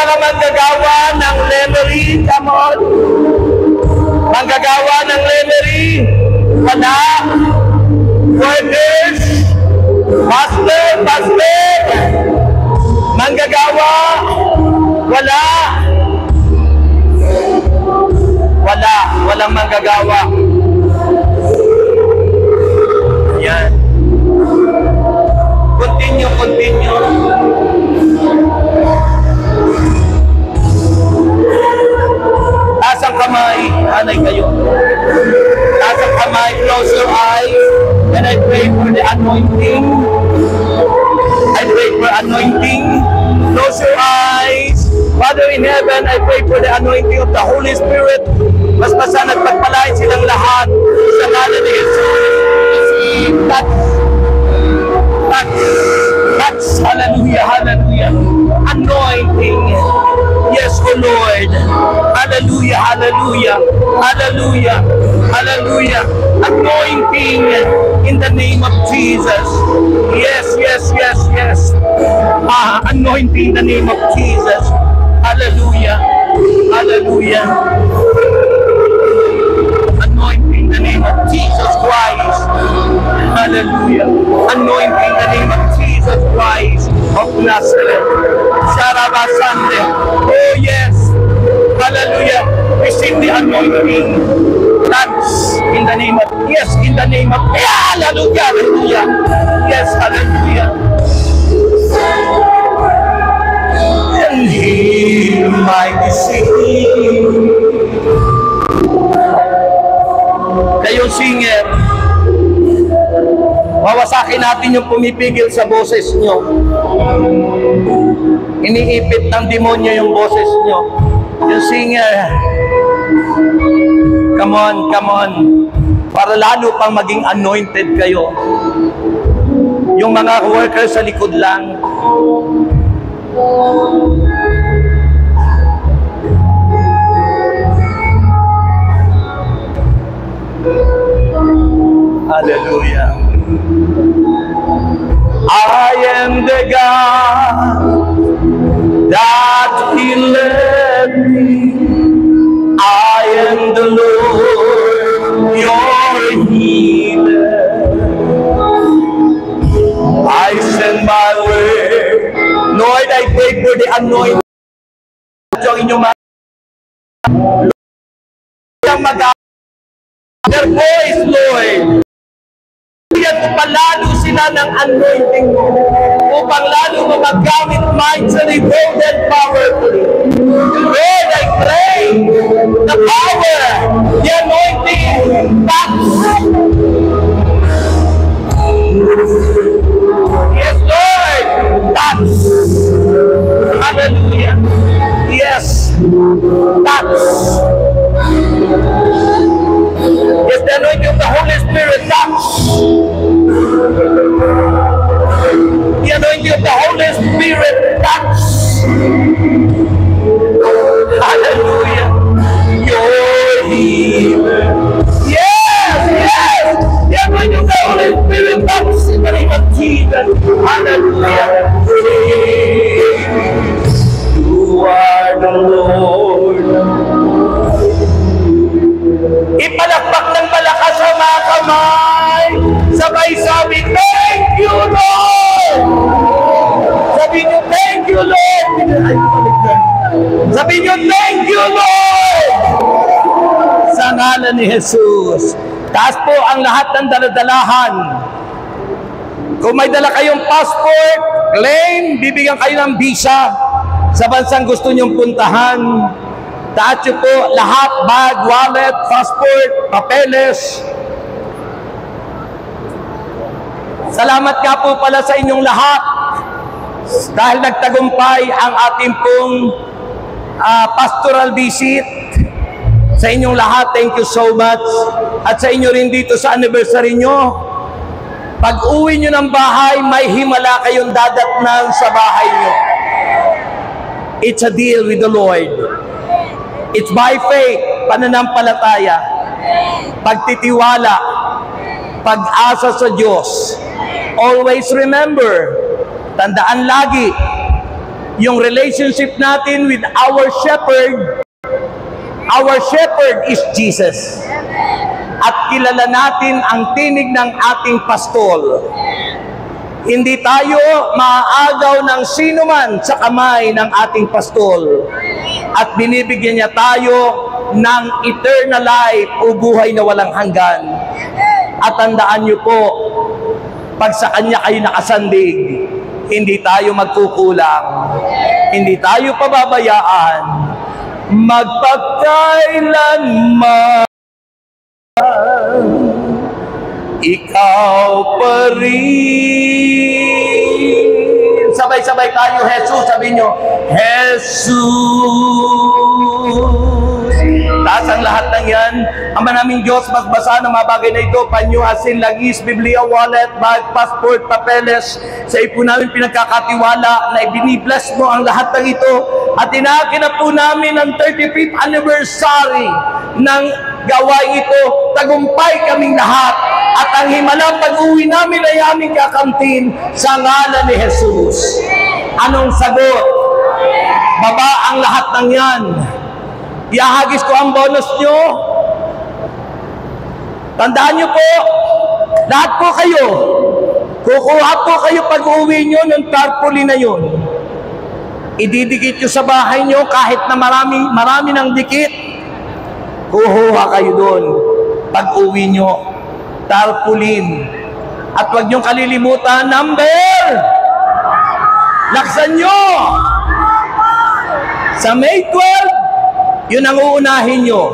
mga manggagawa ng lemery, come on. Manggagawa ng lemery, wala. Workers, pastor, manggagawa, wala. Walang manggagawa. Yan. Continue. Taas ang kamay, hanay kayo. Taas ang kamay, close your eyes, and I pray for the anointing. Close your eyes. Father in heaven, I pray for the anointing of the Holy Spirit. Mas masanag pagpalain silang lahat sa ngalan ni Jesus. Touch, hallelujah. Anointing. Yes, O Lord. Hallelujah. Anointing in the name of Jesus. Yes. Anointing in the name of Jesus. Hallelujah. Anointing in the name of Jesus Christ. Hallelujah. Anointing in the name of Jesus Christ of Nazareth. Sarabasande. Oh yes. Hallelujah. Receive the anointing. That's in the name of, hallelujah. Yes, hallelujah. And heal my disease. Kayo singer, wawasakin natin yung pumipigil sa boses nyo. Iniipit ng demonyo yung boses nyo. Yung singer, come on. Para lalo pang maging anointed kayo. Yung mga workers sa likod lang. Hallelujah. I am the God that healeth thee. I am the Lord, your healer. I send my word. Lord, I pray for the anointing. Ang inyong mga their voice, Lord. Bigyan mo palalo sila ng anointing mo upang lalo mo magamit mightily, bold and powerfully. Lord, I pray the power, the anointing, yes, Lord, touch. Hallelujah. Yes, touch. Yes, the anointing of the Holy Spirit, touch. The anointing of the Holy Spirit, touch. Hallelujah. Your healer. Yes. The anointing of the Holy Spirit, touch in the name of Jesus. Hallelujah. You are the Lord. Ipalakpak ng malakas ang mga kamay. Sabay sabi, thank you, Lord! Sabi niyo, thank you, Lord! Sabi niyo, thank you, Lord! Sa ngalan ni Jesus. Taas po ang lahat ng daladalahan. Kung may dala kayong passport, claim, bibigyan kayo ng visa sa bansang gusto niyong puntahan. Taas niyo po lahat, bag, wallet, passport, papeles. Salamat nga po pala sa inyong lahat dahil nagtagumpay ang ating pong pastoral visit. Sa inyong lahat, thank you so much. At sa inyo rin dito sa anniversary nyo, pag uwi nyo ng bahay, may himala kayong dadatnan sa bahay nyo. It's a deal with the Lord. It's by faith, pananampalataya, pagtitiwala, pag-asa sa Diyos. Always remember, tandaan lagi, yung relationship natin with our shepherd. Our shepherd is Jesus. At kilala natin ang tinig ng ating pastol. Hindi tayo maaagaw ng sino man sa kamay ng ating pastol. At binibigyan niya tayo ng eternal life o buhay na walang hanggan. At tandaan niyo po, pag sa Kanya kayo nakasandig, hindi tayo magkukulang. Hindi tayo pababayaan. Magpakailanman, ikaw pa rin. Sabay-sabay tayo, Jesus. Sabi nyo, Jesus. Taas ang lahat ng yan. Ama naming Diyos, magbasa ng mga bagay na ito. Panyo, asin, langis, Biblia, wallet, bag, passport, papeles. Sa ipo namin pinagkakatiwala na ibinibless mo ang lahat ng ito. At inakin na po namin ang 35th anniversary ng gawain ito. Tagumpay kaming lahat. At ang himalang pag-uwi namin ay aming kakamtin sa ngalan ni Jesus. Anong sagot? Baba ang lahat ng yan. Iahagis ko ang bonus nyo. Tandaan nyo po, lahat po kayo, kukuha po kayo pag-uwi nyo ng tarpaulin na yun. Ididikit nyo sa bahay nyo kahit na marami ng dikit. Kukuha kayo doon pag-uwi nyo. Tarpaulin. At huwag nyong kalilimutan, number! Laksan nyo! Sa May 12, yun ang uunahin nyo.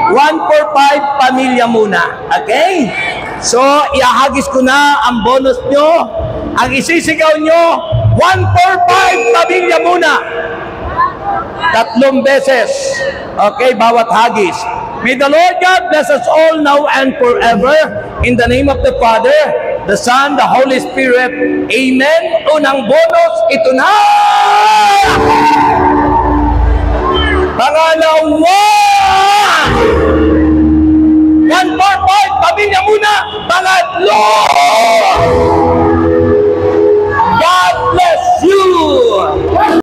145 pamilya muna. Okay? So, iahagis ko na ang bonus nyo. Ang isisigaw nyo, 145 pamilya muna. 3 beses. Okay, bawat hagis. May the Lord God bless us all now and forever. In the name of the Father, the Son, the Holy Spirit. Amen. Unang bonus, ito na!